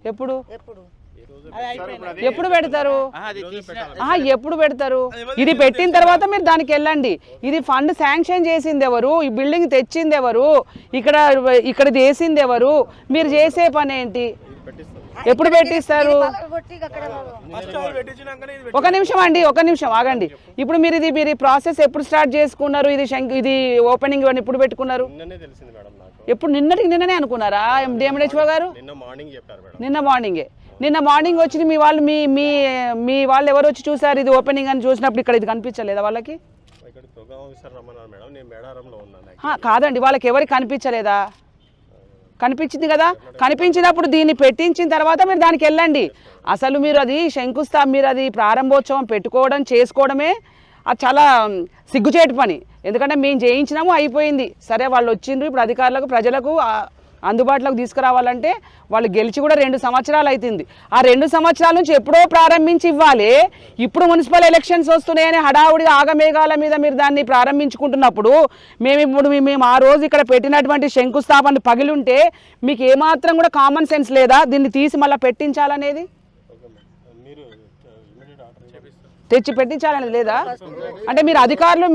ఎప్పుడు ఎప్పుడు పెడతారు? ఎప్పుడు పెడతారు? ఇది పెట్టిన తర్వాత మీరు దానికి వెళ్ళండి. ఇది ఫండ్ శాంక్షన్ చేసింది ఎవరు? ఈ బిల్డింగ్ తెచ్చింది ఎవరు? ఇక్కడ చేసింది ఎవరు? మీరు చేసే పని ఏంటి? ఎప్పుడు పెట్టిస్తారు? ఒక నిమిషం అండి, ఒక నిమిషం ఆగండి. ఇప్పుడు మీరు ప్రాసెస్ ఎప్పుడు స్టార్ట్ చేసుకున్నారు? ఇది ఓపెనింగ్ ఎప్పుడు పెట్టుకున్నారు? ఎప్పుడు? నిన్ననే అనుకున్నారా డిఎంహెచ్ఓ గారు? నిన్న మార్నింగ్ వచ్చి మీ వాళ్ళు ఎవరు వచ్చి చూసారు ఇది ఓపెనింగ్ అని? చూసినప్పుడు ఇక్కడ ఇది కనిపించలేదా వాళ్ళకి? కాదండి, వాళ్ళకి ఎవరికి కనిపించలేదా? కనిపించింది కదా. కనిపించినప్పుడు దీన్ని పెట్టించిన తర్వాత మీరు దానికి వెళ్ళండి. అసలు మీరు అది మీరు అది ప్రారంభోత్సవం పెట్టుకోవడం చేసుకోవడమే అది చాలా సిగ్గుచేటు పని. ఎందుకంటే మేము చేయించినాము, అయిపోయింది. సరే, వాళ్ళు వచ్చిండ్రు. ఇప్పుడు అధికారులకు ప్రజలకు అందుబాటులోకి తీసుకురావాలంటే వాళ్ళు గెలిచి కూడా 2 సంవత్సరాలు అవుతుంది. ఆ 2 సంవత్సరాల నుంచి ఎప్పుడో ప్రారంభించి ఇవ్వాలి. ఇప్పుడు మున్సిపల్ ఎలక్షన్స్ వస్తున్నాయని హడావుడిగా ఆగమేఘాల మీద మీరు దాన్ని ప్రారంభించుకుంటున్నప్పుడు మేము ఆ రోజు ఇక్కడ పెట్టినటువంటి శంకుస్థాపన పగిలి ఉంటే మీకు ఏమాత్రం కూడా కామన్ సెన్స్ లేదా? దీన్ని తీసి మళ్ళీ పెట్టించాలనేది, తెచ్చి పెట్టించాలనేది లేదా? అంటే మీరు అధికారులు